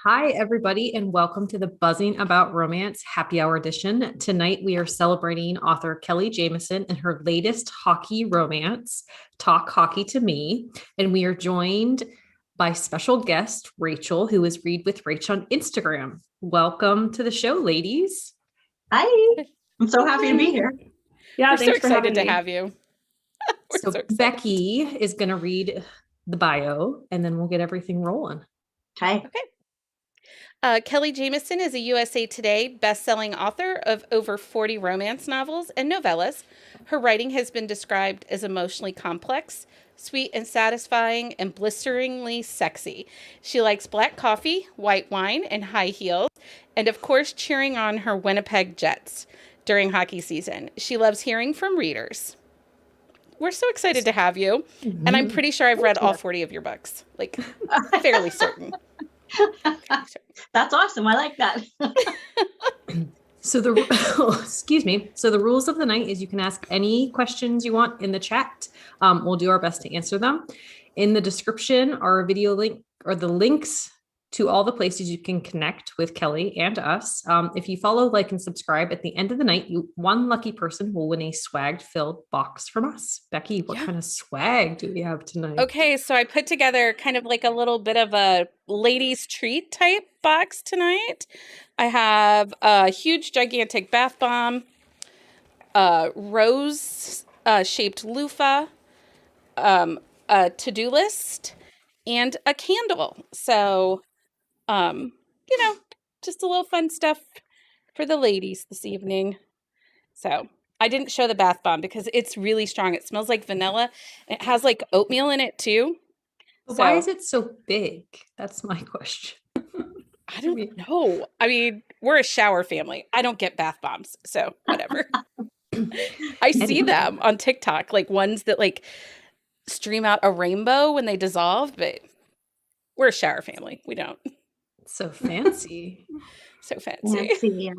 Hi, everybody, and welcome to the Buzzing About Romance Happy Hour edition. Tonight, we are celebrating author Kelly Jamieson and her latest hockey romance, Talk Hockey to Me. And we are joined by special guest, Rachel, who is Read with Rach on Instagram. Welcome to the show, ladies. Hi, I'm so happy to be here. Yeah, We're thanks so for excited having to me. have you. So Becky is going to read the bio, and then we'll get everything rolling. Okay. Kelly Jamieson is a USA Today best-selling author of over 40 romance novels and novellas. Her writing has been described as emotionally complex, sweet and satisfying, and blisteringly sexy. She likes black coffee, white wine, and high heels, and of course, cheering on her Winnipeg Jets during hockey season. She loves hearing from readers. We're so excited to have you, and I'm pretty sure I've read all 40 of your books, like fairly certain. That's awesome. I like that. So excuse me. So the rules of the night is you can ask any questions you want in the chat. We'll do our best to answer them. In the description are a video link or the links to all the places you can connect with Kelly and us. If you follow, like, and subscribe at the end of the night, one lucky person will win a swag-filled box from us. Becky, what kind of swag do we have tonight? Okay, so I put together kind of like a little bit of a ladies' treat type box tonight. I have a huge, gigantic bath bomb, a rose shaped loofah, a to-do list, and a candle. So, just a little fun stuff for the ladies this evening. So I didn't show the bath bomb because it's really strong. It smells like vanilla. It has like oatmeal in it too. Why is it so big? That's my question. I don't know. I mean, we're a shower family. I don't get bath bombs, so whatever. I see them on TikTok, like ones that like stream out a rainbow when they dissolve, but we're a shower family. We don't. So fancy. So fancy. Yeah.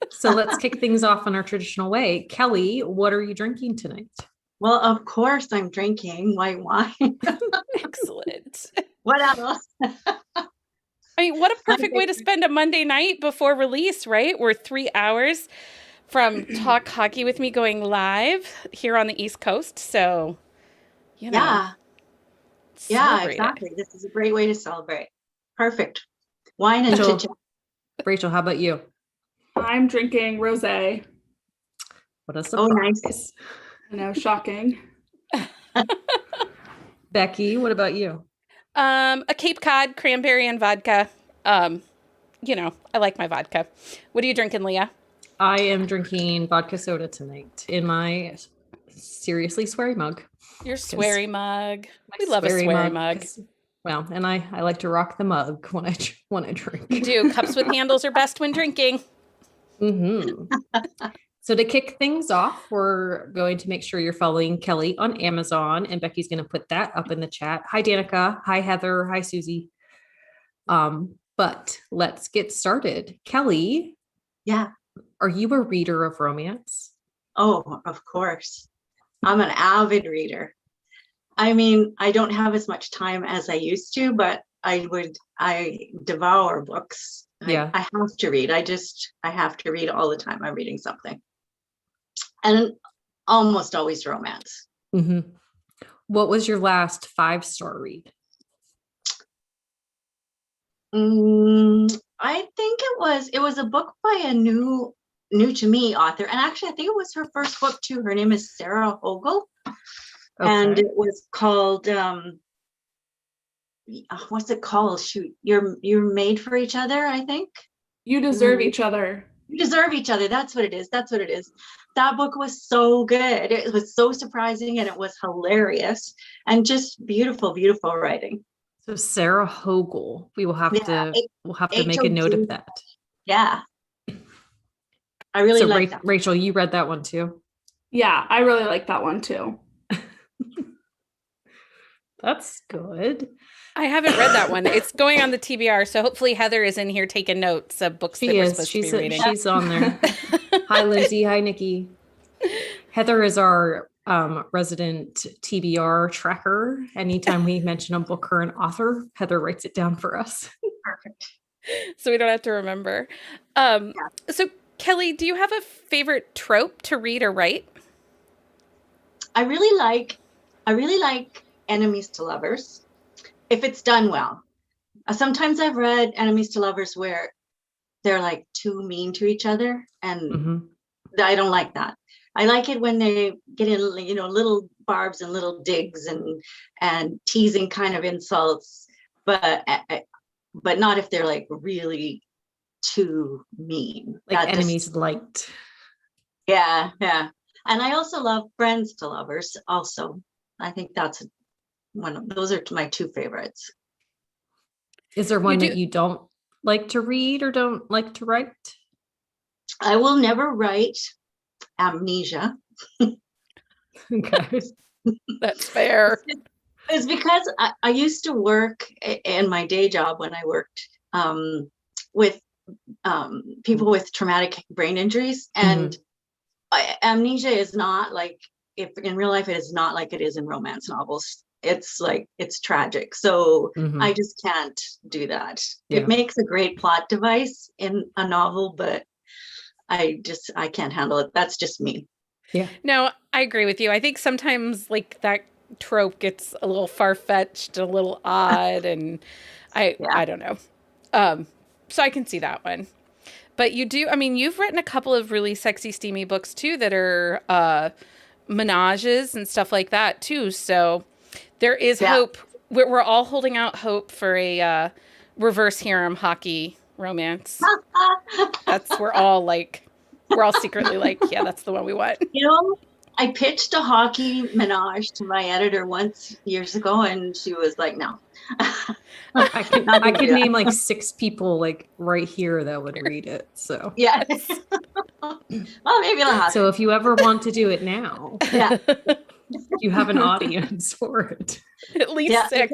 So let's kick things off in our traditional way. Kelly, what are you drinking tonight? Well, of course I'm drinking white wine. Excellent. What else? I mean, what a perfect way to spend a Monday night before release, right? We're 3 hours from Talk Hockey with Me going live here on the East Coast. So, Yeah, exactly. This is a great way to celebrate. Perfect. Wine and chit-chat. Rachel, how about you? I'm drinking rosé. What a surprise. Oh, nice. I know, shocking. Becky, what about you? A Cape Cod cranberry and vodka. I like my vodka. What are you drinking, Leah? I am drinking vodka soda tonight in my seriously sweary mug. Your sweary mug. We love a sweary mug. Well, and I like to rock the mug when I drink. You do. Cups with handles are best when drinking. So to kick things off, we're going to make sure you're following Kelly on Amazon, and Becky's going to put that up in the chat. Hi, Danica. Hi, Heather. Hi, Susie. But let's get started. Kelly. Yeah. Are you a reader of romance? Oh, of course. I'm an avid reader. I mean, I don't have as much time as I used to, but I devour books. Yeah. I have to read. I have to read all the time. I'm reading something. And almost always romance. Mm-hmm. What was your last 5-star read? I think it was a book by a new to me author. And actually, I think it was her first book too. Her name is Sarah Hogel. Okay. And it was called, what's it called? Shoot, you're made for each other, I think. You deserve each other. You deserve each other. That's what it is. That book was so good. It was so surprising and it was hilarious and just beautiful, beautiful writing. So Sarah Hogel, we'll have to make a note of that. Yeah. I really like that. Rachel, you read that one too? Yeah, I really like that one too. That's good. I haven't read that one. It's going on the TBR, so hopefully Heather is in here taking notes of books that we're supposed to be reading. She's on there. Hi, Lindsay. Hi, Nikki. Heather is our resident TBR tracker. Anytime we mention a book or an author, Heather writes it down for us. Perfect. so we don't have to remember. So Kelly, do you have a favorite trope to read or write? I really like enemies to lovers if it's done well. Sometimes I've read enemies to lovers where they're like too mean to each other, and Mhm. I don't like that. I like it when they get in, little barbs and little digs and teasing kind of insults, but not if they're like really too mean. Like That just, enemies liked. yeah. And I also love friends to lovers. Also, I think that's those are my two favorites. Is there one do- that you don't like to read or don't like to write? I will never write amnesia. Okay. That's fair. It's because I used to work in my day job when I worked with people with traumatic brain injuries, and amnesia is not like, if in real life, it is not like it is in romance novels. It's tragic. So I just can't do that. Yeah. It makes a great plot device in a novel, but I can't handle it. That's just me. Yeah. No, I agree with you. I think sometimes like that trope gets a little far-fetched, a little odd, and I don't know. So I can see that one. But you've written a couple of really sexy, steamy books too that are menages and stuff like that too. So there is hope. We're all holding out hope for a reverse harem hockey romance. We're all secretly like, yeah, that's the one we want. I pitched a hockey menage to my editor once years ago, and she was like, no. I could name like 6 people like right here that would read it. So yeah. Well, maybe I'll have so if you ever want to do it now, yeah. you have an audience for it. At least Yeah, 6.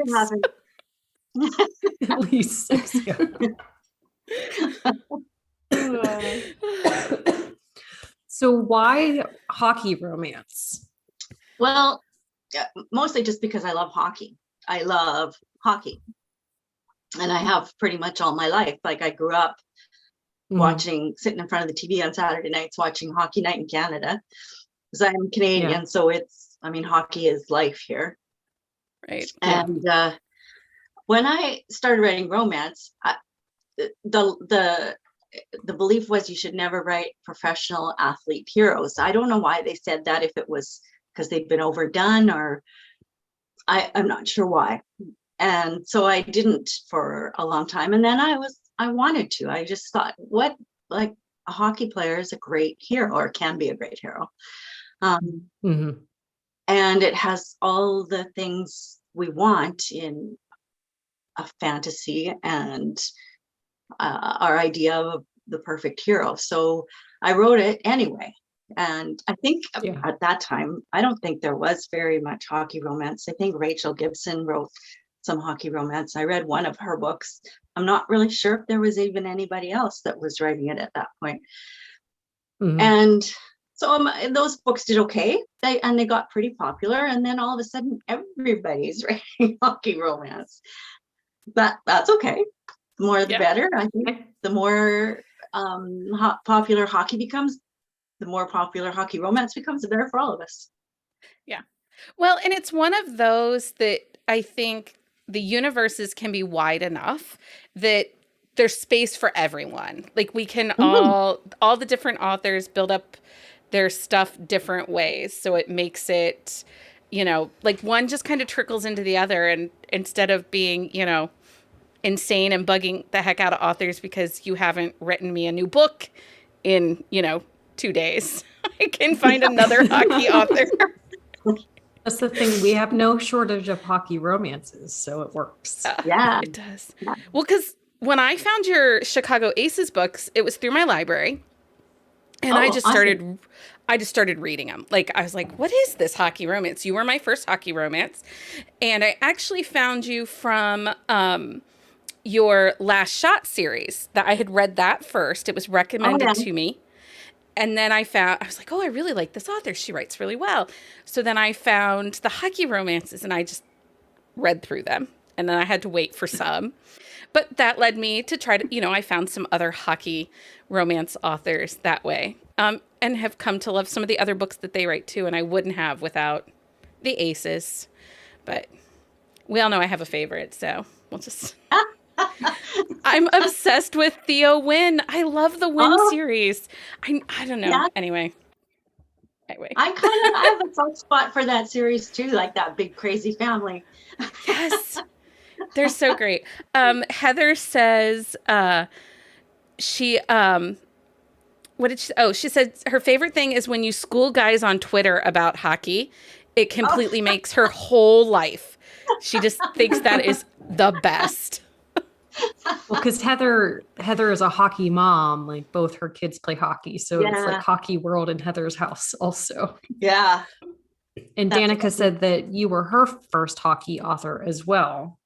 At least 6. Yeah. So why hockey romance? Well, mostly just because I love hockey. I love hockey. And I have pretty much all my life. Like, I grew up sitting in front of the TV on Saturday nights watching Hockey Night in Canada, because I'm Canadian. Yeah. So hockey is life here. Right. And when I started writing romance, the belief was you should never write professional athlete heroes. I don't know why they said that, if it was because they've been overdone, or I'm not sure why. And so I didn't for a long time. And then I wanted to. I just thought, a hockey player is a great hero, or can be a great hero. And it has all the things we want in a fantasy, and our idea of the perfect hero. So I wrote it anyway. And I think at that time, I don't think there was very much hockey romance. I think Rachel Gibson wrote some hockey romance. I read one of her books. I'm not really sure if there was even anybody else that was writing it at that point. And so those books did okay. They got pretty popular. And then all of a sudden, everybody's writing hockey romance. That's okay. The more the better. I think the more popular hockey becomes, the more popular hockey romance becomes, the better for all of us. Yeah. Well, and it's one of those that I think the universes can be wide enough that there's space for everyone. Like, we can all the different authors build up their stuff different ways. So it makes it, like one just kind of trickles into the other. And instead of being, insane and bugging the heck out of authors because you haven't written me a new book in, 2 days, I can find another hockey author. That's the thing. We have no shortage of hockey romances, so it works. Yeah, it does. Well, because when I found your Chicago Aces books, it was through my library, and I just started reading them. Like, I was like, "What is this hockey romance?" You were my first hockey romance, and I actually found you from your Last Shot series. That I had read that first. It was recommended to me. And then I was like, oh, I really like this author. She writes really well. So then I found the hockey romances, and I just read through them. and then I had to wait for some. But that led me to try to, I found some other hockey romance authors that way, and have come to love some of the other books that they write too, and I wouldn't have without the Aces. But we all know I have a favorite, so we'll just... I'm obsessed with Theo Wynn. I love the Wynn series. I don't know. Yeah. Anyway. I have a soft spot for that series too, like that big crazy family. Yes. They're so great. Heather says she she said her favorite thing is when you school guys on Twitter about hockey. It completely makes her whole life. She just thinks that is the best. Well, because Heather is a hockey mom, like both her kids play hockey. So it's like hockey world in Heather's house also. Yeah. And Danica said that you were her first hockey author as well.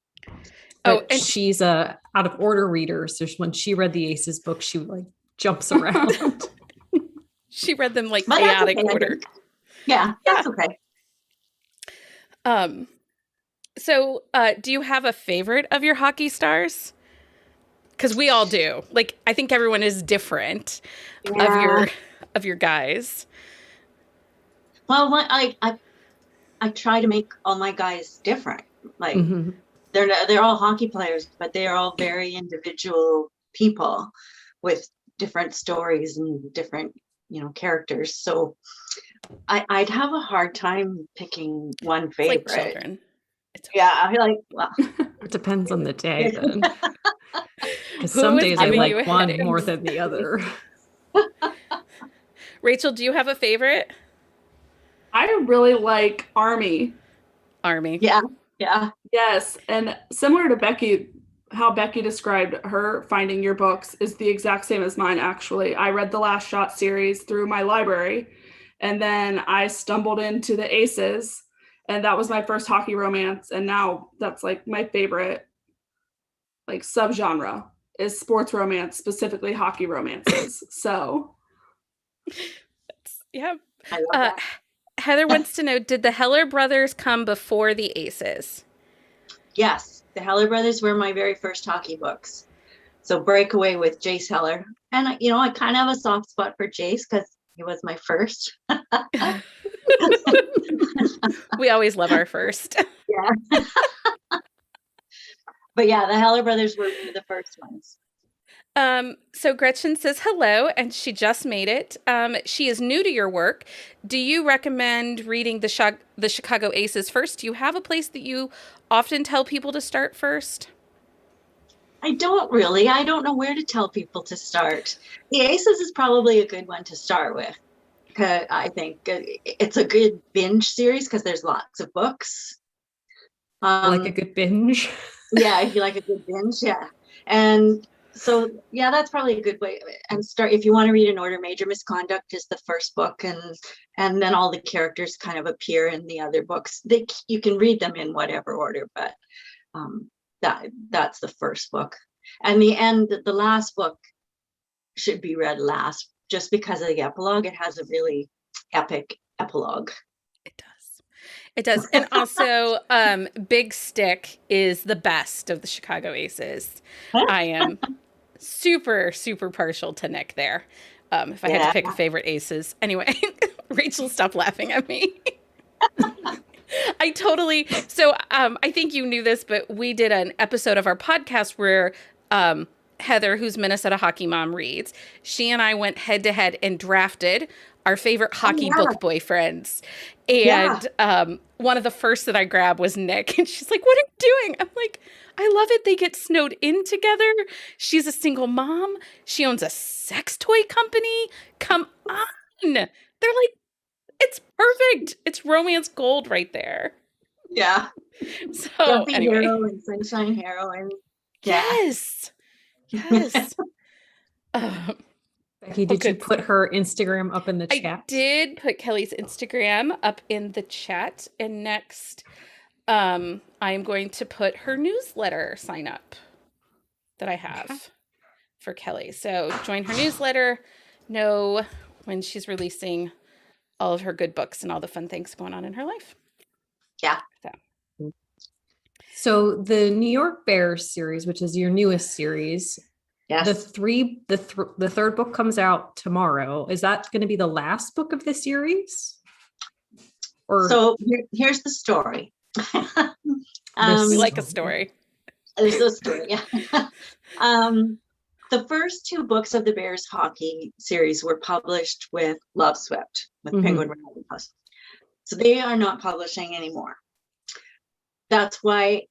But and she's a out of order reader. So when she read the Aces book, she like jumps around. She read them like chaotic order. Yeah, that's okay. So do you have a favorite of your hockey stars? Because we all do. Like, I think everyone is different of your guys. Well, I try to make all my guys different. Like they're all hockey players, but they are all very individual people with different stories and different, characters. So I'd have a hard time picking one favorite. It's like children. I like, well, it depends on the day then. Because some days I like one more than the other. Rachel, do you have a favorite? I really like Army. Yeah. Yes, and similar to Becky, how Becky described her finding your books is the exact same as mine, actually. I read the Last Shot series through my library, and then I stumbled into the Aces, and that was my first hockey romance, and now that's like my favorite like subgenre is sports romance, specifically hockey romances. So yeah. I love that. Heather wants to know, did the Heller brothers come before the Aces? Yes, the Heller brothers were my very first hockey books. So Breakaway with Jace Heller. And, I kind of have a soft spot for Jace because he was my first. We always love our first. Yeah. But yeah, the Heller brothers were the first ones. So Gretchen says hello, and she just made it. She is new to your work. Do you recommend reading the Chicago Aces first? Do you have a place that you often tell people to start first? I don't really. I don't know where to tell people to start. The Aces is probably a good one to start with. I think it's a good binge series because there's lots of books. Like a good binge. Yeah, if you like a good binge, yeah. And so, yeah, that's probably a good way. And start if you want to read in order. Major Misconduct is the first book, and then all the characters kind of appear in the other books. You can read them in whatever order, but that's the first book. And the last book should be read last, just because of the epilogue. It has a really epic epilogue. It does. And also, Big Stick is the best of the Chicago Aces. I am super, super partial to Nick there. If I had to pick a favorite Aces. Anyway, Rachel, stop laughing at me. So I think you knew this, but we did an episode of our podcast where Heather, who's Minnesota hockey mom, reads. She and I went head to head and drafted our favorite hockey book boyfriends. And one of the first that I grabbed was Nick. And she's like, what are you doing? I'm like, I love it. They get snowed in together. She's a single mom. She owns a sex toy company. Come on. They're like, it's perfect. It's romance gold right there. Yeah. So Dumpy anyway. Hero and Sunshine Heroine. Yeah. Yes. Becky, did you put her Instagram up in the chat? I did put Kelly's Instagram up in the chat. And next, I am going to put her newsletter sign up that I have for Kelly. So join her newsletter, know when she's releasing all of her good books and all the fun things going on in her life. Yeah. So the New York Bears series, which is your newest series, Yes. the third book comes out tomorrow. Is that going to be the last book of the series? Or So here's the story. We like a story. There's a story, yeah. The first two books of the Bears hockey series were published with Love Swept, with Penguin Random House. So they are not publishing anymore. That's why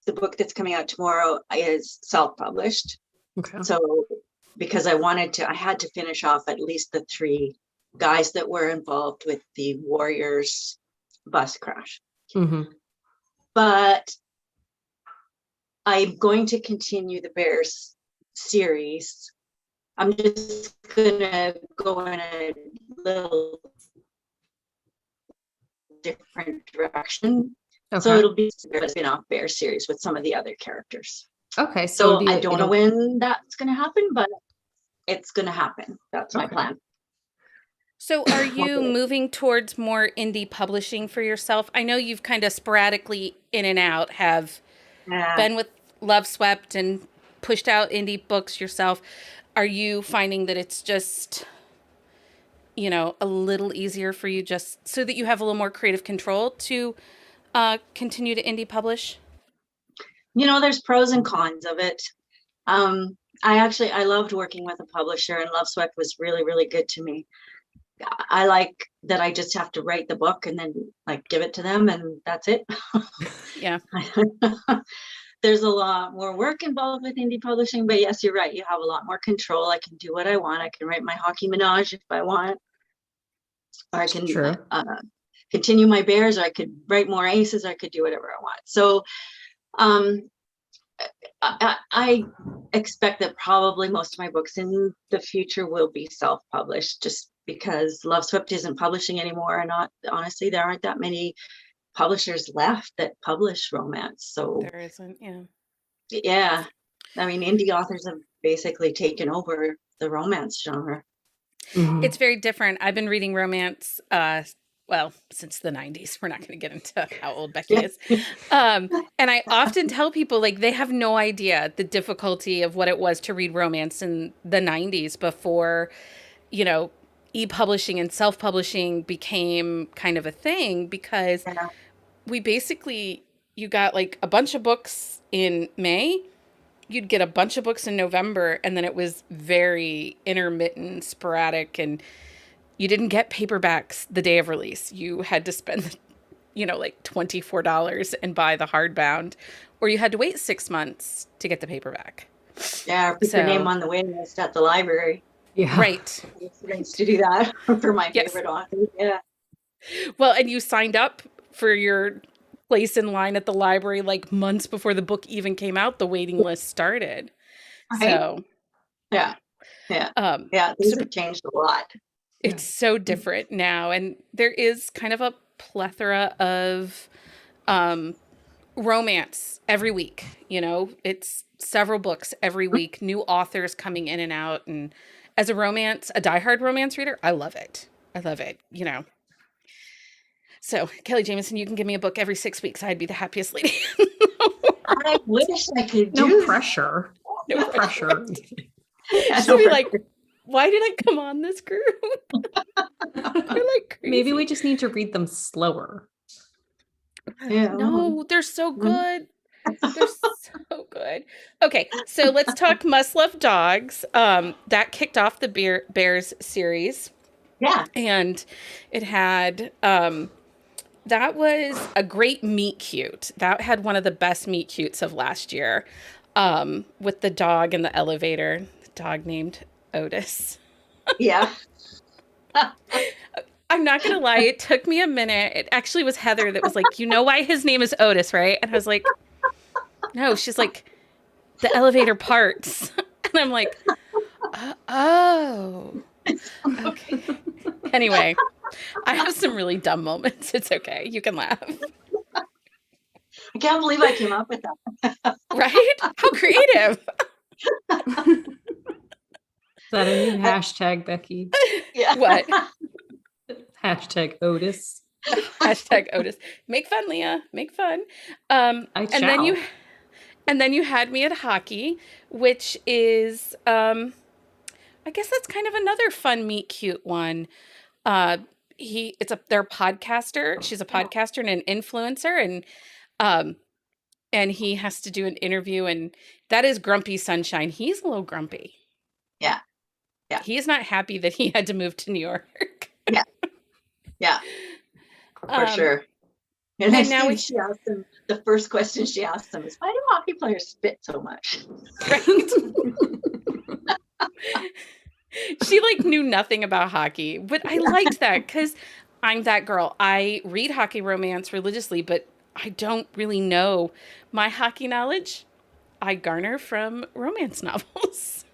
the book that's coming out tomorrow is self-published. okay. So because I had to finish off at least the 3 guys that were involved with the Warriors bus crash. But I'm going to continue the Bears series. I'm just gonna go in a little different direction. Okay. So it'll be a spin-off Bears series with some of the other characters. Okay. So I don't know when that's gonna happen, but it's gonna happen. That's my Okay. plan. So are you moving towards more indie publishing for yourself? I know you've kind of sporadically in and out have been with Love Swept and pushed out indie books yourself. Are you finding that it's just, a little easier for you just so that you have a little more creative control to continue to indie publish? There's pros and cons of it. I loved working with a publisher, and Love Swept was really, really good to me. I like that I just have to write the book and then give it to them, and that's it. Yeah. There's a lot more work involved with indie publishing, but yes, you're right. You have a lot more control. I can do what I want. I can write my hockey menage if I want, or I can continue my Bears, or I could write more aces, or I could do whatever I want. So I expect that probably most of my books in the future will be self-published, just because Love Swept isn't publishing anymore, and honestly, there aren't that many publishers left that publish romance. So There isn't, yeah. I mean, indie authors have basically taken over the romance genre. It's very different. I've been reading romance, since the 90s. We're not going to get into how old Becky is. And I often tell people, they have no idea the difficulty of what it was to read romance in the 90s before, e-publishing and self-publishing became kind of a thing, because you got a bunch of books in May, you'd get a bunch of books in November, and then it was very intermittent, sporadic, and you didn't get paperbacks the day of release. You had to spend, $24 and buy the hardbound, or you had to wait 6 months to get the paperback. Yeah, put your name on the waiting list at the library. Yeah. Right. I used to do that for my favorite authors. Yeah. Well, and you signed up for your place in line at the library months before the book even came out. The waiting list started. Right. So yeah. Things have changed a lot. It's so different now, and there is kind of a plethora of romance every week. It's several books every week, new authors coming in and out. And as a diehard romance reader, I love it. So, Kelly Jamieson, you can give me a book every 6 weeks. I'd be the happiest lady. I wish I could do No pressure. No pressure. She'll be like, why did I come on this group? They're crazy. Maybe we just need to read them slower. Yeah. No, they're so good. They're so good. Okay, so let's talk Must Love Dogs. That kicked off the Bears series. Yeah. And it had, that was a great meet cute. That had one of the best meet cutes of last year, with the dog in the elevator, the dog named Otis. Yeah. I'm not going to lie. It took me a minute. It actually was Heather that was like, you know why his name is Otis, right? And I was like, no. She's like, the elevator parts. And I'm like, oh, okay. Anyway, I have some really dumb moments. It's okay. You can laugh. I can't believe I came up with that. Right? How creative. Is that a new hashtag, Becky? Yeah. What? Hashtag Otis. Hashtag Otis. Make fun, Leah. Make fun. I And shall. then you had me at hockey, which is I guess that's kind of another fun, meet cute one. Uh they're podcaster. She's a podcaster and an influencer, um and he has to do an interview, and that is Grumpy Sunshine. He's a little grumpy. Yeah. Yeah. He is not happy that he had to move to New York. Yeah. Yeah. For sure. and And now she asked him, the first question she asked him is, why do hockey players spit so much? Right? She like knew nothing about hockey, but I liked that because I'm that girl. I read hockey romance religiously, but I don't really know my hockey knowledge. I garner from romance novels.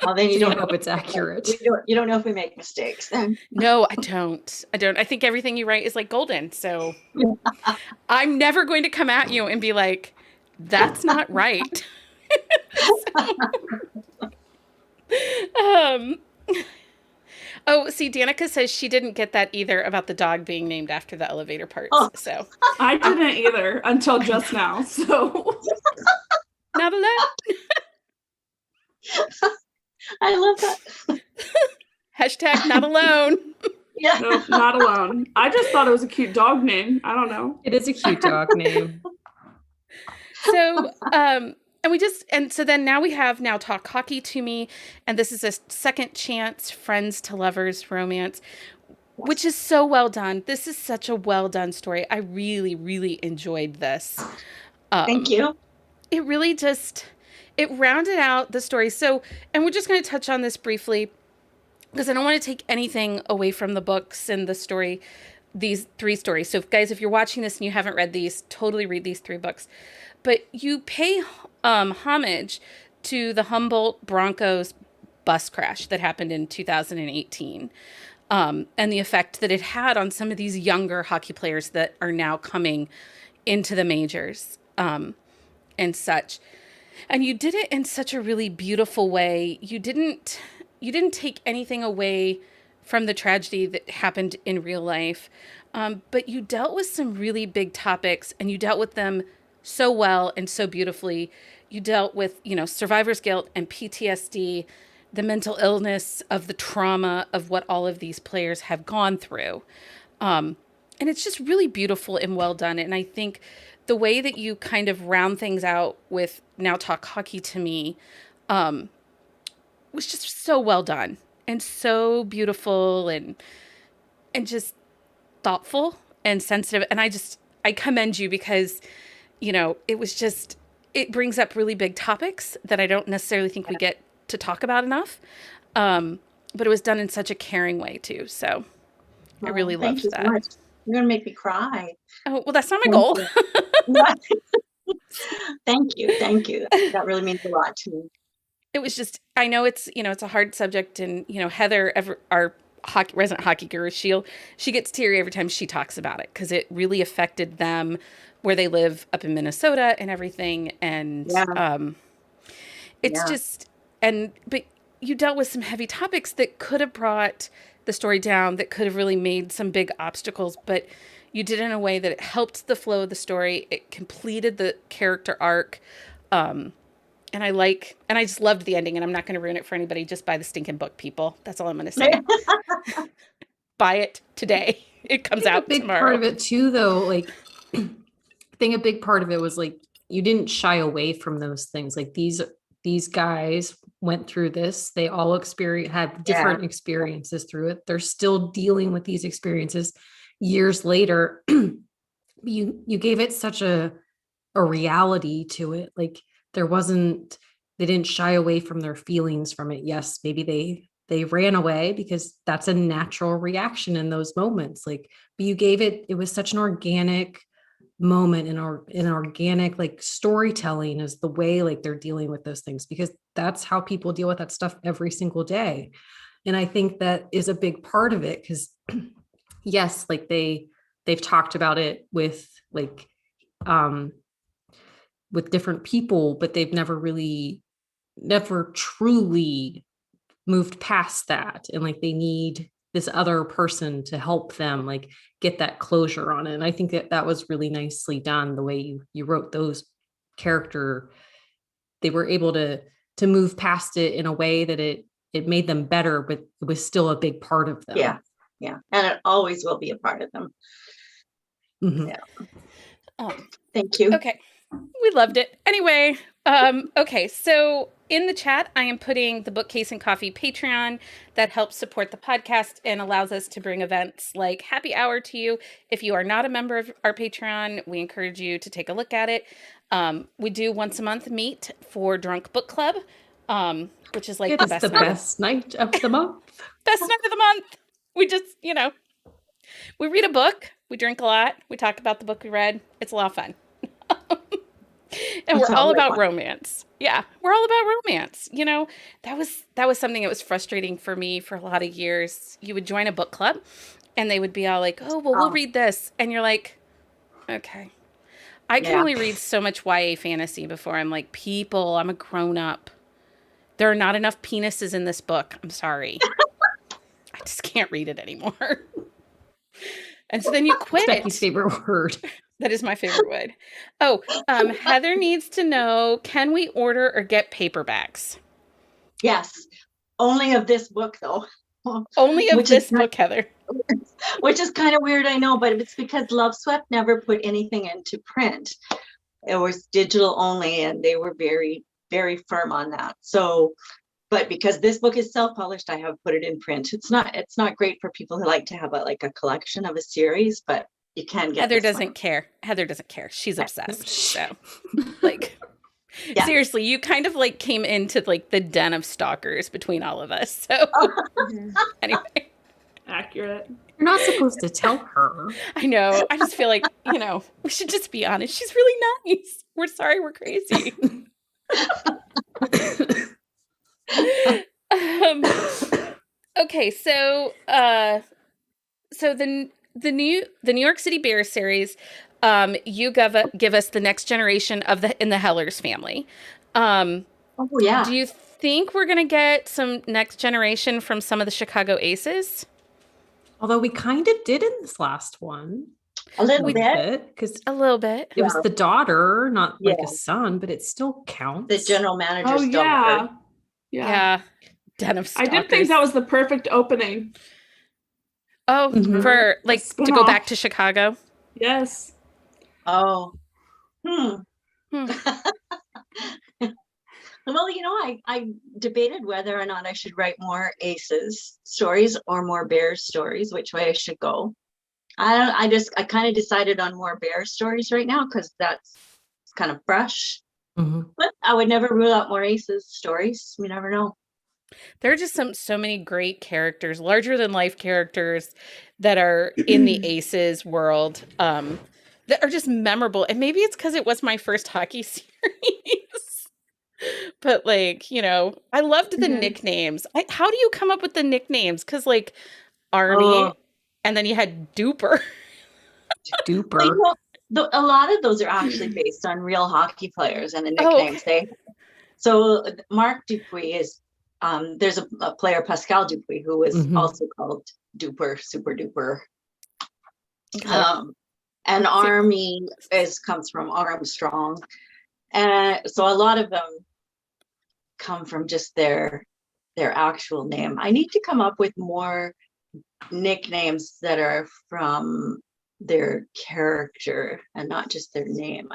Well, then You don't hope it's accurate. You don't know if we make mistakes. No, I don't. I think everything you write is like golden. So I'm never going to come at you and be like, that's not right. Oh, see, Danica says she didn't get that either about the dog being named after the elevator parts. Oh. So I didn't either until just now. So not alone. I love that. Hashtag not alone. Yeah. no, not alone. I just thought it was a cute dog name. I don't know. It is a cute dog name. So, so then now we have Now Talk Hockey to Me, and this is a second chance friends to lovers romance, which is so well done. This is such a well done story. I really, really enjoyed this. Thank you. It really it rounded out the story. So, and we're just going to touch on this briefly because I don't want to take anything away from the books and the story, these 3 stories. So guys, if you're watching this and you haven't read these, totally read these 3 books. But you pay homage to the Humboldt Broncos bus crash that happened in 2018, and the effect that it had on some of these younger hockey players that are now coming into the majors, and such. And you did it in such a really beautiful way. You didn't take anything away from the tragedy that happened in real life, but you dealt with some really big topics, and you dealt with them so well and so beautifully. You dealt with, survivor's guilt and PTSD, the mental illness of the trauma of what all of these players have gone through. And it's just really beautiful and well done. And I think the way that you kind of round things out with Now Talk Hockey to Me was just so well done and so beautiful and just thoughtful and sensitive. And I commend you because it brings up really big topics that I don't necessarily think we get to talk about enough. But it was done in such a caring way too. So I really loved that. So much. You're going to make me cry. Oh, well, that's not my goal. Thank you. Thank you. That really means a lot to me. It was just, I know it's a hard subject, and, Heather, our resident hockey guru, she gets teary every time she talks about it because it really affected them where they live up in Minnesota and everything. And but you dealt with some heavy topics that could have brought the story down, that could have really made some big obstacles, but you did it in a way that it helped the flow of the story. It completed the character arc. And I just loved the ending, and I'm not going to ruin it for anybody. Just buy the stinking book, people. That's all I'm going to say. Buy it today. It comes out tomorrow. A big part of it too, though, like, I think a big part of it was like, you didn't shy away from those things. Like these guys went through this. They all had different experiences through it. They're still dealing with these experiences years later. You gave it such a reality to it. Like they didn't shy away from their feelings from it. Yes, maybe they ran away because that's a natural reaction in those moments. Like, but you gave it was such an organic moment, in an organic like storytelling is the way like they're dealing with those things, because that's how people deal with that stuff every single day. And I think that is a big part of it, because yes, like they've talked about it with like with different people, but they've never truly moved past that. And like they need this other person to help them like get that closure on it. And I think that was really nicely done, the way you wrote those character. They were able to move past it in a way that it made them better, but it was still a big part of them. Yeah. And it always will be a part of them. Mhm. Yeah. Thank you. Okay. We loved it. Anyway, okay. So in the chat, I am putting the Bookcase and Coffee Patreon that helps support the podcast and allows us to bring events like Happy Hour to you. If you are not a member of our Patreon, we encourage you to take a look at it. We do once a month meet for Drunk Book Club, which is like It's the best night of the month. Best night of the month. We just, we read a book, we drink a lot, we talk about the book we read. It's a lot of fun. And we're all about romance. Yeah, we're all about romance. That was something that was frustrating for me for a lot of years. You would join a book club and they would be all like, oh, well, we'll read this. And you're like, okay. I can only read so much YA fantasy before I'm like, people, I'm a grown up. There are not enough penises in this book. I'm sorry. I just can't read it anymore. And so then you quit. Becky's favorite word. That is my favorite word. Oh, Heather needs to know, can we order or get paperbacks? Yes. Only of this book, though. Only of this book, Heather. Which is kind of weird, I know, but it's because Love Swept never put anything into print. It was digital only, and they were very, very firm on that. So, but because this book is self-published, I have put it in print. It's not great for people who like to have a collection of a series, but you can get. Heather doesn't care. Heather doesn't care. She's obsessed. So, seriously, you kind of came into the den of stalkers between all of us. So, anyway, accurate. You're not supposed to tell her. I know. I just feel like we should just be honest. She's really nice. We're sorry. We're crazy. Okay, so the New York City Bears series, you give us the next generation in the Hellers family. Oh yeah. Do you think we're gonna get some next generation from some of the Chicago Aces? Although we kind of did in this last one. A little bit. Because a little bit. It was the daughter, not like a son, but it still counts. The general manager's daughter. Yeah. Den of Stalkers. I did think that was the perfect opening. Oh, for to go back to Chicago? Yes. Oh. Well, I debated whether or not I should write more Aces stories or more Bears stories, which way I should go. I kind of decided on more Bears stories right now because that's kind of fresh. But I would never rule out more Aces stories. You never know. There are just so many great characters, larger than life characters that are in the Aces world that are just memorable. And maybe it's because it was my first hockey series. But I loved the nicknames. How do you come up with the nicknames? Because Arnie, and then you had Duper. Duper. A lot of those are actually based on real hockey players and the nicknames. So Mark Dupuis is there's a player, Pascal Dupuis, who was also called Duper, Super Duper. And Army comes from Armstrong. And so a lot of them come from just their actual name. I need to come up with more nicknames that are from their character and not just their name.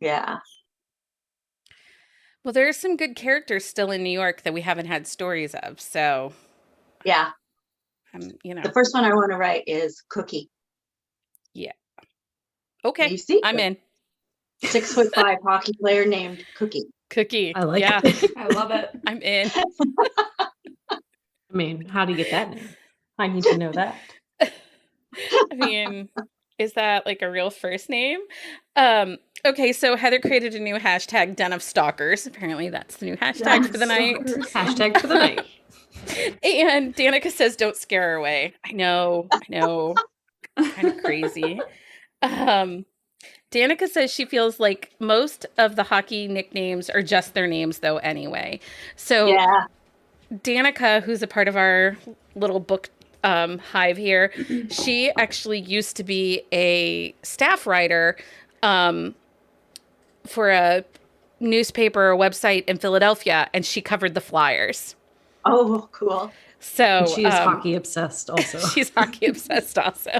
Yeah. Well, there are some good characters still in New York that we haven't had stories of. So yeah, the first one I want to write is Cookie. Yeah. Okay. You see, I'm in. 6'5" hockey player named Cookie. Cookie. I like it. I love it. I'm in. I mean, how do you get that name? I need to know that. I mean, is that a real first name? Okay, so Heather created a new hashtag, Den of Stalkers. Apparently that's the new hashtag for the night. Hashtag for the night. And Danica says, don't scare her away. I know. Kind of crazy. Danica says she feels like most of the hockey nicknames are just their names, though, anyway. So Danica, who's a part of our little book hive here, she actually used to be a staff writer for a newspaper or website in Philadelphia, and she covered the Flyers. Oh, cool. So And she is hockey obsessed also. she's hockey obsessed also.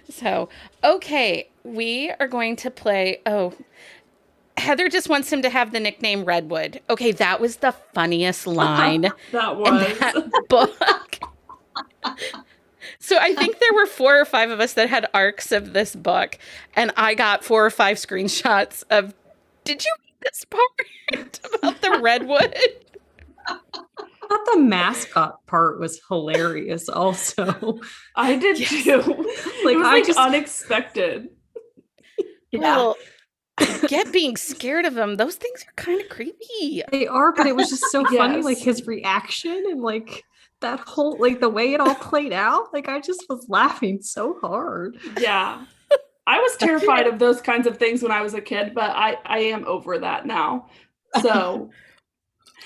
So, okay, we are going to play. Oh, Heather just wants him to have the nickname Redwood. Okay, that was the funniest line That in was. that book. So I think there were 4 or 5 of us that had arcs of this book, and I got 4 or 5 screenshots of, did you read this part about the Redwood? I thought the mascot part was hilarious also. I did Yes. too. Like, It was I like just- unexpected. Well, I get being scared of them. Those things are kind of creepy. They are, but it was just so funny, Yes. like his reaction and like that whole, like the way it all played out. Like I just was laughing so hard. Yeah. I was terrified of those kinds of things when I was a kid, but I am over that now. So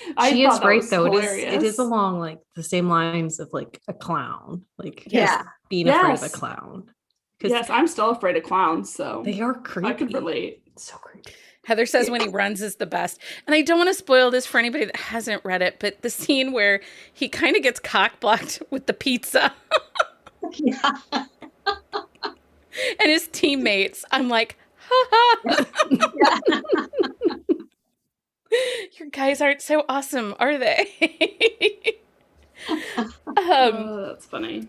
She thought is that great was though. It hilarious. is along like the same lines of like a clown, like Yeah. being afraid of a Yes. clown. Because Yes, I'm still afraid of clowns, so they are creepy. I could relate. So creepy. Heather says when he runs is the best. And I don't want to spoil this for anybody that hasn't read it, but the scene where he kind of gets cock-blocked with the pizza Yeah. and his teammates, I'm like, ha ha. Your guys aren't so awesome, are they? Oh, that's funny.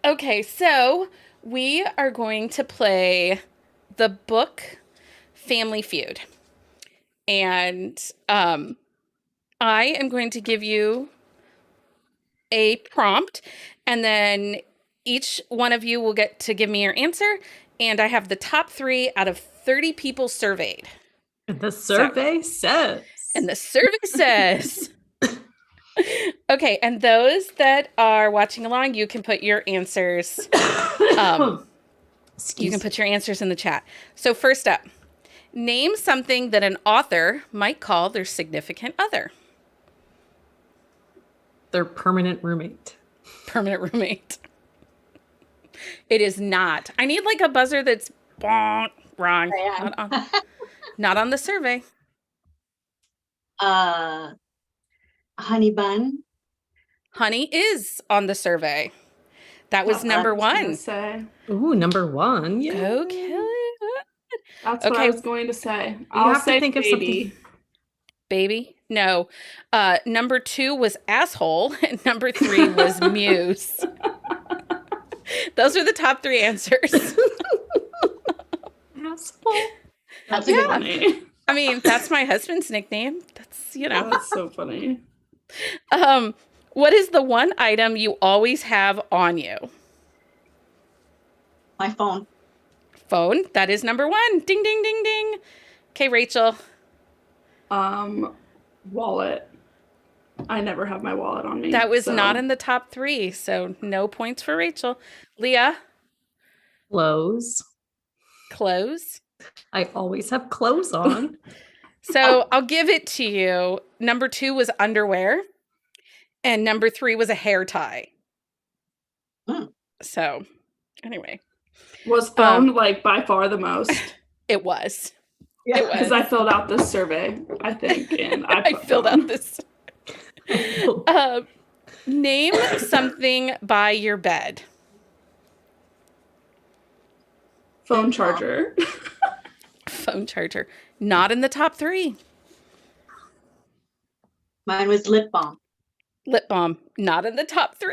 Okay, so we are going to play the book Family Feud. And I am going to give you a prompt, and then each one of you will get to give me your answer. And I have the top 3 out of 30 people surveyed. And the survey says. And the survey says... Okay, and those that are watching along, you can put your answers. You can put your answers in the chat. So first up, name something that an author might call their significant other. Their permanent roommate. Permanent roommate. It is not. I need like a buzzer that's bonk, wrong. I am. Not on the survey. Honey bun. Honey is on the survey. That was Oh, number I was gonna 1. say. Ooh, number 1. Yeah. Go Kelly. That's what Okay. I was going to say. You I'll have to say think of baby. something. Baby? No. Number 2 was asshole, and number 3 was muse. Those are the top 3 answers. Asshole. That's That's a good Yeah. one. funny. I mean, that's my husband's nickname. That's, you know. That's so funny. What is the one item you always have on you? My phone. Phone. That is number 1. Ding, ding, ding, ding. Okay, Rachel. Wallet. I never have my wallet on me. That was so- not in the top 3, so no points for Rachel. Leah. Clothes. Clothes. I always have clothes on. So I'll give it to you. Number 2 was underwear, and number 3 was a hair tie. Mm. So, anyway, Was phone like by far the most? it was. Yeah. It was. Because I filled out this survey, I think, and I put filled phone. out this. Name something by your bed. Phone charger. Phone charger. Not in the top 3. Mine was lip balm. Lip balm. Not in the top 3.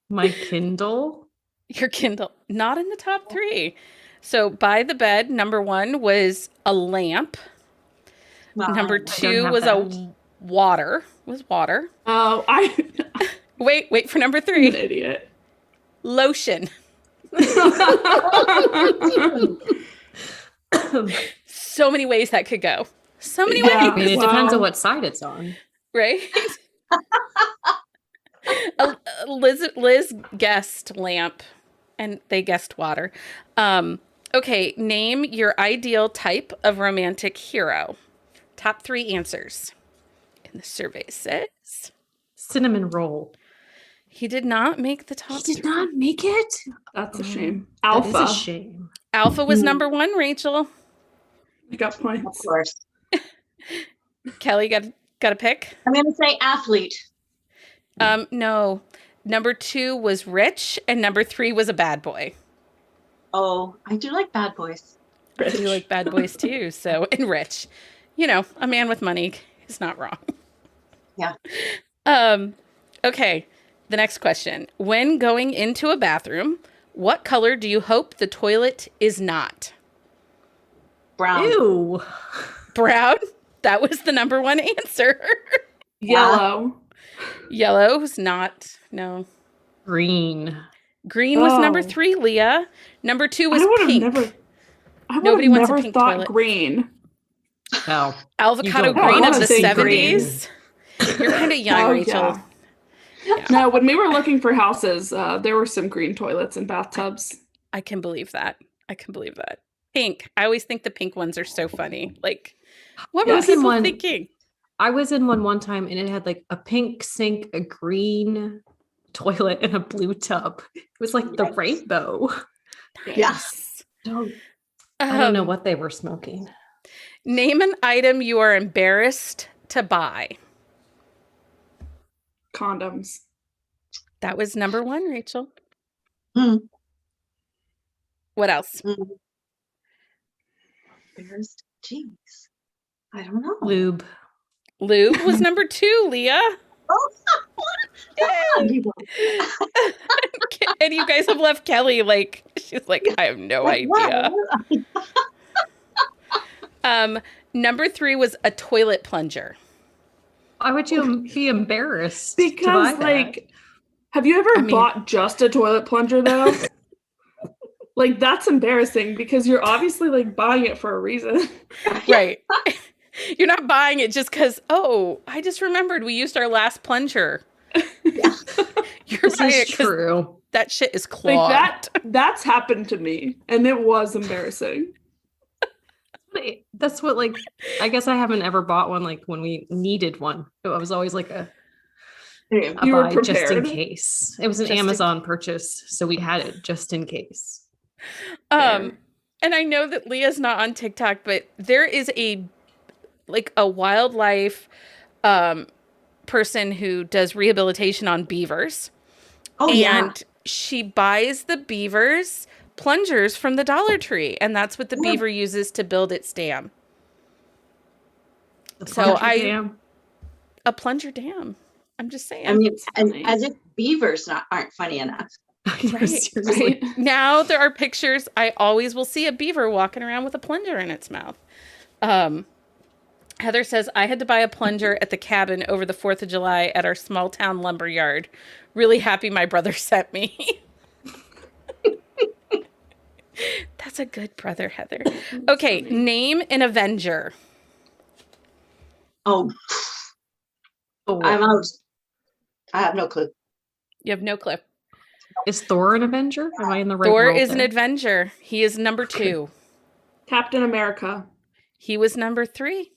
My Kindle. Your Kindle. Not in the top 3. So by the bed, number 1 was a lamp. Wow. Number don't 2 have was that. a water. Was water. Oh, I'm Wait for number an 3. idiot. Lotion. So many ways that could go. So many Yeah. I mean, it Wow. depends on what side it's on. right? Liz guessed lamp, and they guessed water. Okay, name your ideal type of romantic hero. Top 3 answers. And the survey says Cinnamon roll. he did not make the top. He did not make it. That's a shame. That is Alpha. a shame. Alpha was number 1, Rachel. You got Of points. course. Kelly got a pick? I'm going to say athlete. No. Number 2 was rich, and number 3 was a bad boy. Oh, I do like bad boys. I do like bad boys too. So, and rich, you know, a man with money is not wrong. Yeah. Okay. The next question: when going into a bathroom, what color do you hope the toilet is not? Brown. Ew. Brown. That was the number 1 answer. Yellow. Yellow's not. No. Green. Green was number Oh. 3, Leah. Number 2 was I would pink. have never. I would Nobody have wants a never pink thought toilet. green. Oh. Avocado You don't green want of the to say 70s. You're kind of young, Oh, Rachel. yeah. No, when we were looking for houses, there were some green toilets and bathtubs. I can believe that. Pink. I always think the pink ones are so funny. Like, what were Yes, and people one- thinking? I was in one time and it had like a pink sink, a green toilet, and a blue tub. It was like the Yikes. rainbow. Yes. I don't know Um, what they were smoking. Name an item you are embarrassed to buy. Condoms. That was number 1, Rachel. Hmm. What else? Bears. Jeez. I don't know. Lube. Lube was number 2, Leah. Oh, Yay. people. And you guys have left Kelly like, she's like, I have no Like, idea. what? Number 3 was a toilet plunger. Why would you be embarrassed? to buy Because, that? like, have you ever I mean- bought just a toilet plunger, though? Like, that's embarrassing because you're obviously, like, buying it for a reason. Right. You're not buying it just because, oh, I just remembered we used our last plunger. Yeah. You're This buying it is 'cause true. that shit is clogged. Like, that's happened to me, and it was embarrassing. That's what, like, I guess I haven't ever bought one like when we needed one. It was always like a You were buy just in prepared. case. It was an Just in- Amazon purchase, so we had it just in case. And I know that Leah's not on TikTok, but there is a wildlife person who does rehabilitation on beavers. Oh, yeah. And she buys the beavers plungers from the Dollar Tree, and that's what the Yeah. beaver uses to build its dam. The So plunger I- dam. A plunger dam. I'm just saying. I mean, It's funny. as if beavers aren't funny enough. Right, Seriously. Right? now there are pictures. I always will see a beaver walking around with a plunger in its mouth. Heather says, I had to buy a plunger at the cabin over the 4th of July at our small town lumber yard. Really happy my brother sent me. That's a good brother, Heather. Okay, name an Avenger. Oh, Oh, I'm out. I have no clue. You have no clue. is Thor an Avenger? Am I in the right Thor world is an there? Avenger. He is number 2. Captain America, He was number 3.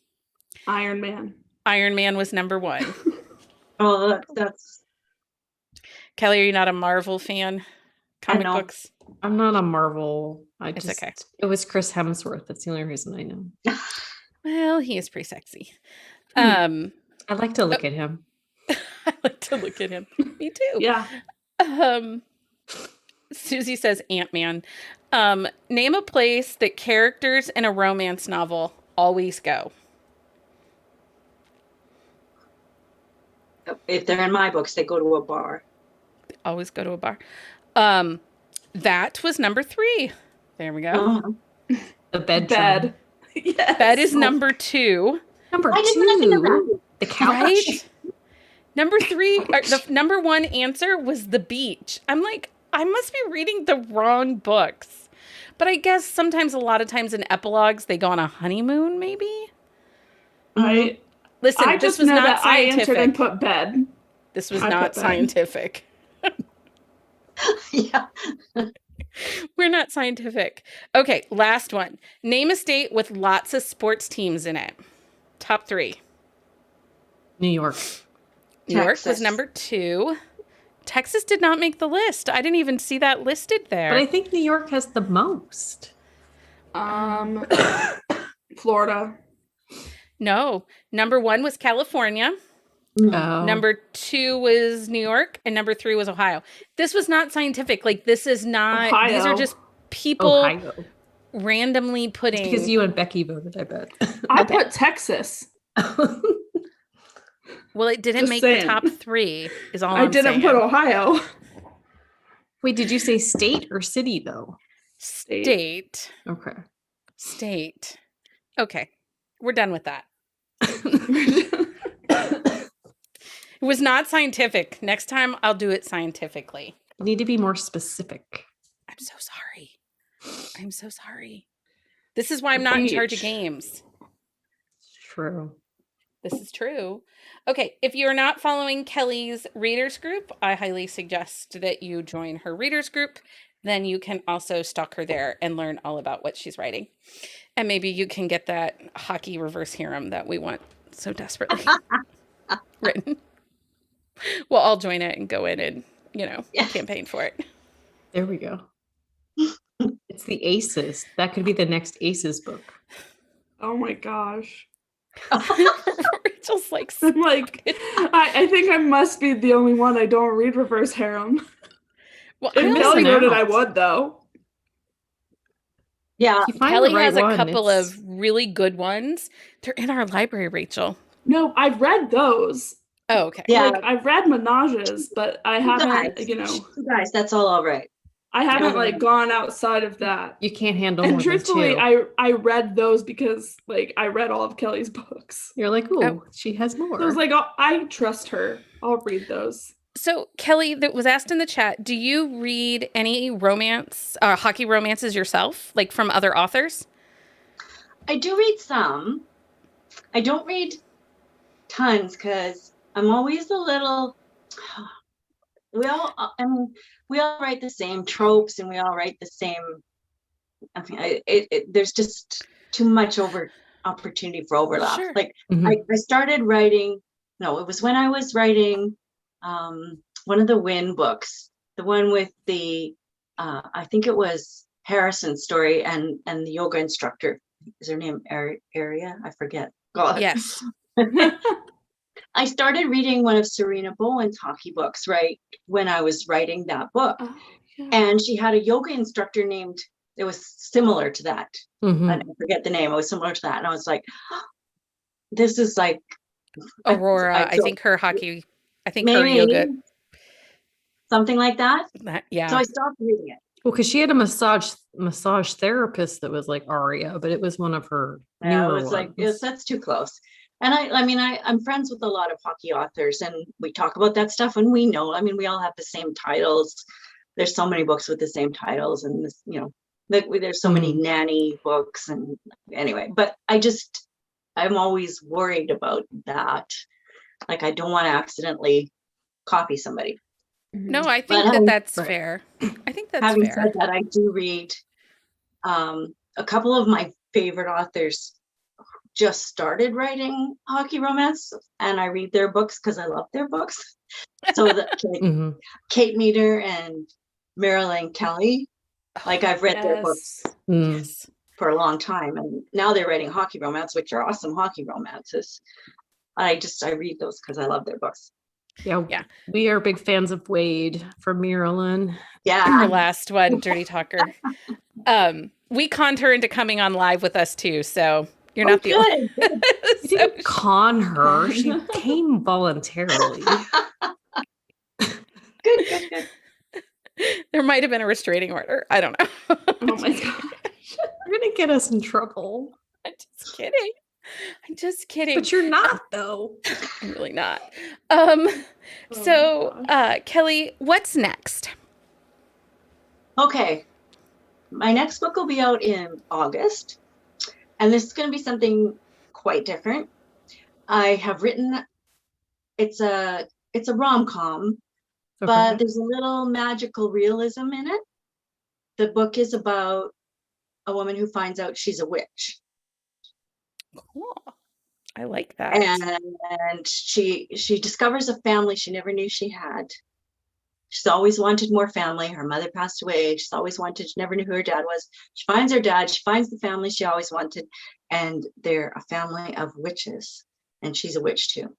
Iron Man. Iron Man was number 1. Oh, that's Kelly, are you not a Marvel fan? Comic know. books? I'm not a Marvel. It's okay. It was Chris Hemsworth. That's the only reason I know. Well, he is pretty sexy. I like to look at him. I like to look at him. Me too. Yeah. Susie says Ant-Man. Name a place that characters in a romance novel always go. if they're in my books, they go to a bar. Always go to a bar. That was number 3. There we go. Oh, The bedroom. Bed. Yes. Bed is number 2. Number I didn't even think of 2. that. The couch. Right? Number 3, or the number 1 answer was the beach. I'm like, I must be reading the wrong books. But I guess sometimes, a lot of times in epilogues, they go on a honeymoon, maybe? I Listen, I this just was know not that I answered and scientific. put bed. This was I not put bed. scientific. Yeah. We're not scientific. Okay, last one. Name a state with lots of sports teams in it. Top 3. New York. New York was Texas. number 2. Texas did not make the list. I didn't even see that listed there. But I think New York has the most. Florida. No. Number 1 was California. Oh. Number 2 was New York, and number 3 was Ohio. This was not scientific. Like, this is not. Ohio. These are just people Ohio. randomly putting. It's because you and Becky voted, I bet. I put Texas. Well, it didn't Just make saying. the top 3. Is all I I'm didn't saying. put Ohio. Wait, did you say state or city though? State. Okay. State. Okay, we're done with that. It was not scientific. Next time I'll do it scientifically. You need to be more specific. I'm so sorry. I'm so sorry. This is why I'm not in charge of games. True. This is true. Okay, if you're not following Kelly's readers group, I highly suggest that you join her readers group. Then you can also stalk her there and learn all about what she's writing. And maybe you can get that hockey reverse harem that we want so desperately written. We'll all join it and go in and, campaign for it. There we go. It's the Aces. That could be the next Aces book. Oh my gosh. Rachel's like, I'm like, I think I must be the only one I don't read reverse harem. well, If missing Kelly wrote it, I out. would though. Yeah. If you find Kelly the right has a one, couple it's- of really good ones. They're in our library, Rachel. No, I've read those. Oh, okay. Yeah. Like I've read Menages, but I haven't, guys. you know, You guys, that's all right. I haven't Yeah. like gone outside of that. You can't handle And more truthfully, than 2. I read those because like I read all of Kelly's books. You're like, ooh, Oh. she has more. So I was like, I trust her. I'll read those. So, Kelly, that was asked in the chat, do you read any hockey romances yourself, like from other authors? I do read some. I don't read tons because I'm always a little. We all write the same tropes and we all write the same. I mean, there's just too much opportunity for overlap. Sure. Like Mhm. I started writing. No, it was when I was writing one of the Win books, the one with the I think it was Harrison's story and the yoga instructor. Is her name Aria? I forget. God. Yes. I started reading one of Serena Bowen's hockey books right when I was writing that book. Oh, yeah. And she had a yoga instructor named, it was similar to that. Mhm. I forget the name. It was similar to that. And I was like, this is like Aurora, I think her hockey, I think her yoga. Something like that. Yeah. So I stopped reading it. Well, because she had a massage therapist that was like Aria, but it was one of her Yeah, newer it was ones. like, that's too close. And I'm friends with a lot of hockey authors and we talk about that stuff and we know, we all have the same titles. There's so many books with the same titles and this, there's so many nanny books and anyway, but I'm always worried about that. Like, I don't want to accidentally copy somebody. No, I think But, that's right. fair. I think that's Having fair. said that, I do read a couple of my favorite authors just started writing hockey romance and I read their books because I love their books. So Mhm. Kate Meader and Marilyn Kelly, like I've read their books Mm. Yes. for a long time and now they're writing hockey romance, which are awesome hockey romances. I read those because I love their books. Yeah. We are big fans of Wade from Marilyn. Her Yeah. last one, Dirty Talker. We conned her into coming on live with us too, so you're not the only. Good. We didn't con her. She came voluntarily. Good. There might have been a restraining order. I don't know. Oh my god. You're going to get us in trouble. I'm just kidding. I'm just kidding. But you're not, though. I'm really not. Oh So, my Kelly, what's next? Okay. My next book will be out in August. And this is going to be something quite different. I have written, it's a rom-com, but there's a little magical realism in it. The book is about a woman who finds out she's a witch. Cool. I like that. And she discovers a family she never knew she had. She's always wanted more family. Her mother passed away. She's always wanted, she never knew who her dad was. She finds her dad, she finds the family she always wanted, and they're a family of witches, and she's a witch too.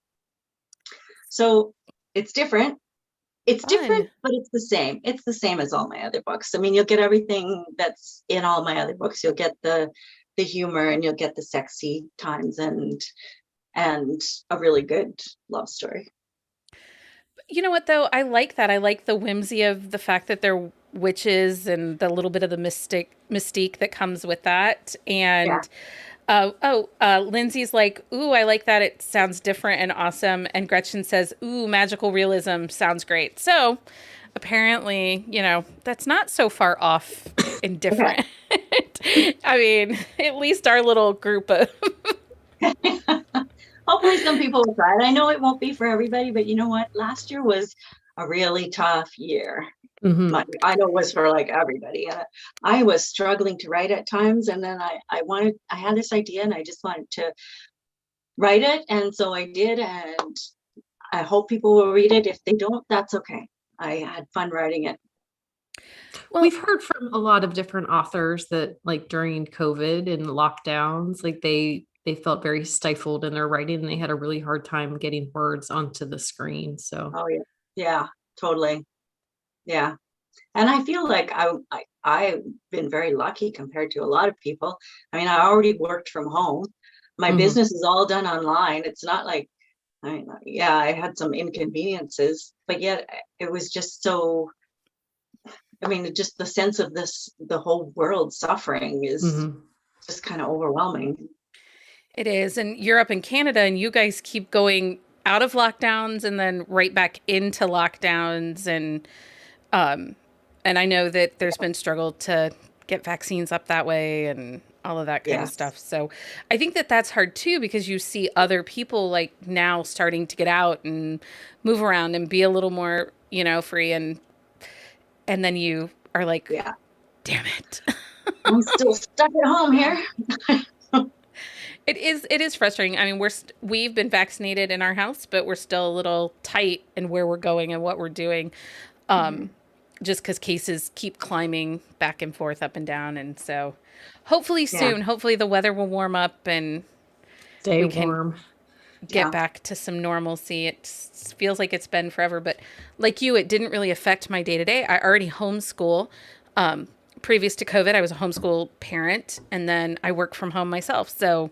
So it's different. It's different, but it's the same. It's the same as all my other books. I mean, you'll get everything that's in all my other books. You'll get the humor, and you'll get the sexy times, and a really good love story. You know what, though? I like that. I like the whimsy of the fact that they're witches and the little bit of the mystique that comes with that. And Lindsay's like, ooh, I like that. It sounds different and awesome. And Gretchen says, ooh, magical realism sounds great. So apparently, that's not so far off and different. I mean, at least our little group of... Hopefully some people will try it. I know it won't be for everybody, but you know what? Last year was a really tough year. Mm-hmm. I know it was for like everybody. I was struggling to write at times, and then I had this idea, and I just wanted to write it, and so I did, and I hope people will read it. If they don't, that's okay. I had fun writing it. Well, we've heard from a lot of different authors that, like, during COVID and lockdowns, like they felt very stifled in their writing, and they had a really hard time getting words onto the screen. So, oh yeah, totally, yeah. And I feel like I've been very lucky compared to a lot of people. I mean, I already worked from home. My business is all done online. It's not like, I had some inconveniences, but yet it was just so, I mean, just the sense of the whole world suffering is just kind of overwhelming. It is. And you're up in Canada, and you guys keep going out of lockdowns and then right back into lockdowns. And I know that there's been struggle to get vaccines up that way and all of that kind of stuff. So I think that that's hard too, because you see other people like now starting to get out and move around and be a little more, free. And then you are like, damn it. I'm still stuck at home here. It is frustrating. I mean, we've been vaccinated in our house, but we're still a little tight in where we're going and what we're doing. Just because cases keep climbing back and forth, up and down. And so hopefully soon, hopefully the weather will warm up and we can get back to some normalcy. It feels like it's been forever, but like you, it didn't really affect my day to day. I already homeschool. Previous to COVID, I was a homeschool parent, and then I work from home myself. So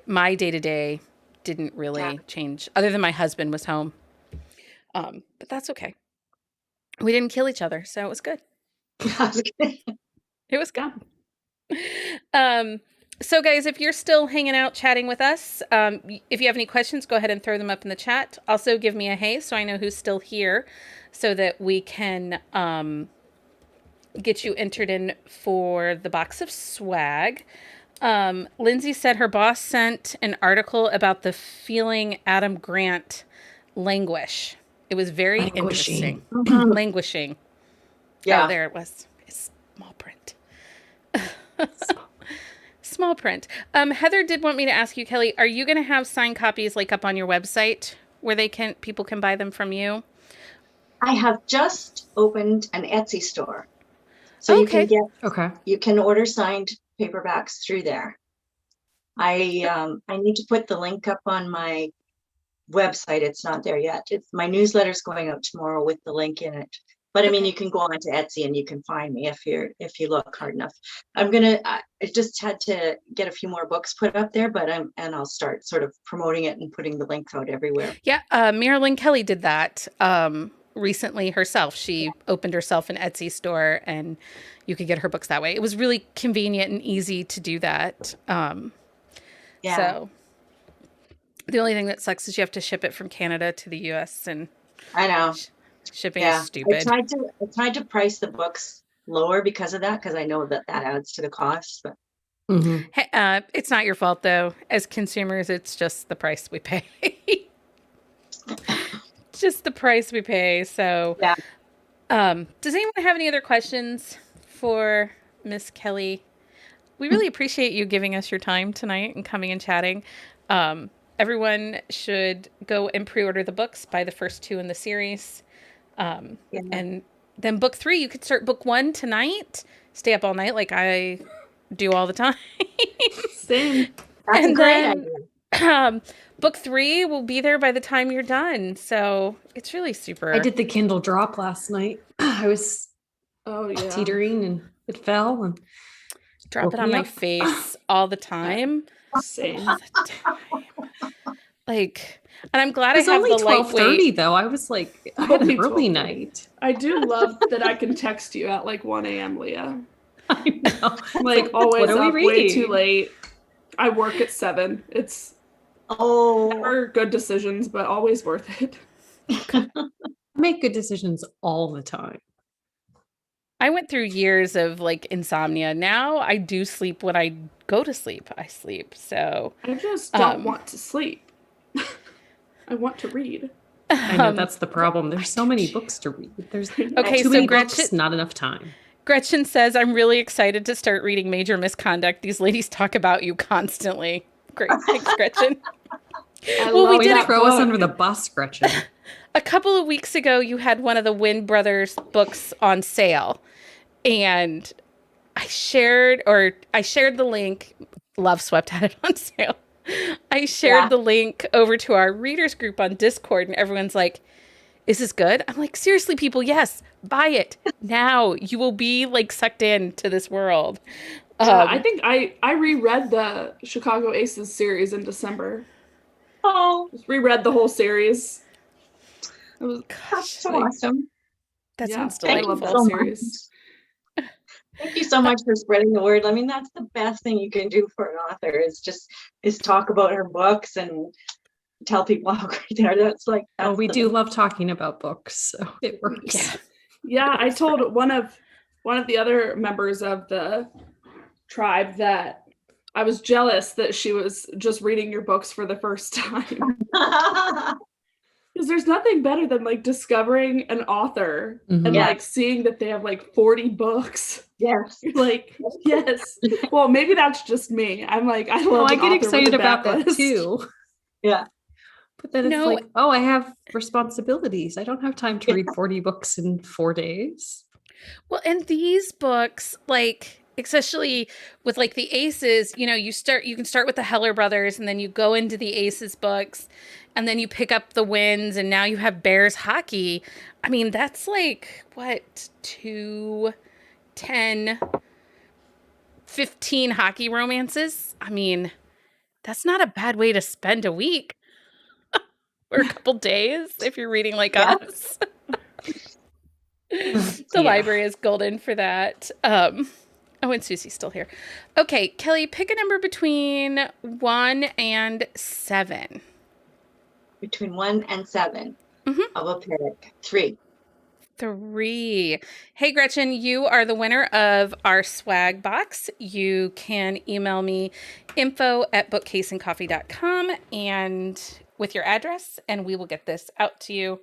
my day to day didn't really change, other than my husband was home. But that's okay. We didn't kill each other, so it was good. It was good. So guys, if you're still hanging out chatting with us, if you have any questions, go ahead and throw them up in the chat. Also give me a hey so I know who's still here, so that we can get you entered in for the box of swag. Lindsay said her boss sent an article about the feeling Adam Grant languish. It was very interesting. Languishing. Yeah. Oh, there it was. It's small print. Small print. Heather did want me to ask you, Kelly, are you going to have signed copies like up on your website where people can buy them from you? I have just opened an Etsy store. So you can you can order signed paperbacks through there. I need to put the link up on my website. It's not there yet. My newsletter's going out tomorrow with the link in it. But I mean, you can go onto Etsy and you can find me if you look hard enough. I just had to get a few more books put up there, but I'll start sort of promoting it and putting the links out everywhere. Yeah, Marilyn Kelly did that recently herself. She opened herself an Etsy store, and you could get her books that way. It was really convenient and easy to do that. So the only thing that sucks is you have to ship it from Canada to the US, and I know shipping is stupid. I tried to price the books lower because of that, because I know that adds to the cost. But hey, it's not your fault though. As consumers, it's just the price we pay. Just the price we pay. So does anyone have any other questions for Miss Kelly? We really appreciate you giving us your time tonight and coming and chatting. everyone should go and pre-order the books, buy the first 2 in the series. And then book 3, you could start book 1 tonight, stay up all night like I do all the time. Same. That's a And great then, idea. book 3 will be there by the time you're done. So it's really super. I did the Kindle drop last night. I was Oh yeah. teetering and it fell and Drop woke it on me my up. face all the time. Same. All the time. Like, and I'm glad It was I have only the 12:30 lightweight. though. I was like, I had an Only early 12:30. night. I do love that I can text you at like 1 a.m., Leah. I know. I'm like always What are we up way too reading? late. I work at 7. It's Oh, never good decisions, but always worth it. I make good decisions all the time. I went through years of like insomnia. Now I do sleep when I go to sleep. I sleep. So I just don't Um, want to sleep. I want to read. I know that's the problem. There's so many books to read. There's Okay, too so many Gretchen, books, not enough time. Gretchen says, I'm really excited to start reading Major Misconduct. These ladies talk about you constantly. Great. Thanks, Gretchen. I Well, we love did that it- Throw us book. under the bus, Gretchen. A couple of weeks ago, you had one of the Wynn Brothers books on sale. And I shared the link. Love Swept had it on sale. I shared Yeah. the link over to our readers group on Discord, and everyone's like, is this good? I'm like, seriously, people, yes, buy it now. You will be like sucked into this world. I think I reread the Chicago Aces series in December. oh, Just reread the whole series. It was that's so like, awesome. that yeah, sounds I delightful. love that so series. Thank you so much for spreading the word. I mean, that's the best thing you can do for an author is talk about her books and tell people how great they are. That's like, Oh, that's we the do best. love talking about books, so it works. Yeah. Yeah, I told one of the other members of the tribe that I was jealous that she was just reading your books for the first time. Because there's nothing better than like discovering an author Mhm. and Yeah. like seeing that they have like 40 books. Yes. You're like, yes. Well, maybe that's just me. I'm like, I love. Oh, I an get author with excited a about bad that list. too. Yeah. But then it's No. like, oh, I have responsibilities. I don't have time to read 40 books in 4 days. Well, and these books, like, especially with like the Aces, you know, you can start with the Heller brothers and then you go into the Aces books and then you pick up the Wins and now you have Bears hockey. I mean, that's like what, 2, 10, 15 hockey romances. I mean, that's not a bad way to spend a week or a couple days if you're reading like Yeah. us. The Yeah. library is golden for that. Oh, and Susie's still here. Okay, Kelly, pick a number between 1 and 7. Between 1 and 7. Mhm. I will pick 3. 3. Hey, Gretchen, you are the winner of our swag box. You can email me info@bookcaseandcoffee.com and with your address, and we will get this out to you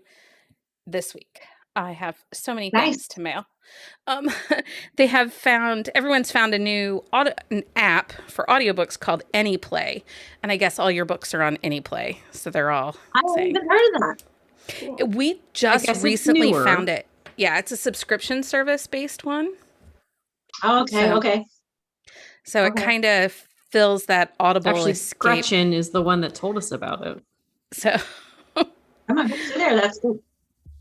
this week. I have so many Nice. things to mail. Everyone's found a new an app for audiobooks called AnyPlay. And I guess all your books are on AnyPlay. So they're all I haven't saying. even heard of that. Cool. We I just guess it's recently newer. found it. Yeah, it's a subscription service based one. Oh, okay, So- okay. So it Okay. kind of fills that audible Actually, escape. Gretchen is the one that told us about it. So I'm a books there. That's good.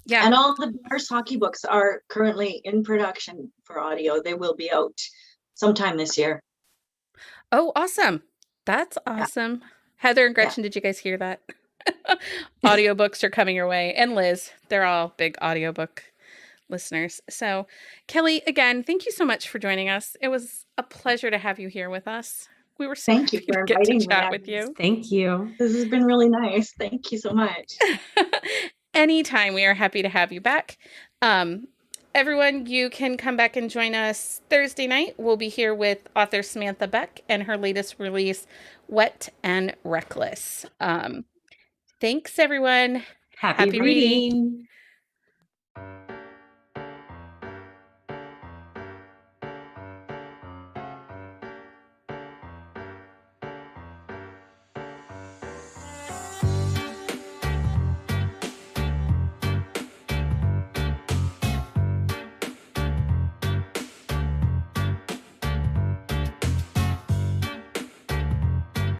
yeah. And all the Bears hockey books are currently in production for audio. They will be out sometime this year. Oh, awesome. That's awesome. Heather and Gretchen, did you guys hear that? Audiobooks are coming your way. And Liz, they're all big audiobook listeners. So, Kelly, again, thank you so much for joining us. It was a pleasure to have you here with us. We were so Thank you happy for to get to inviting me. chat with you. Thank you. This has been really nice. Thank you so much. Anytime, we are happy to have you back. Everyone, you can come back and join us Thursday night. We'll be here with author Samantha Beck and her latest release, Wet and Reckless. Thanks, everyone. Happy Happy reading. reading.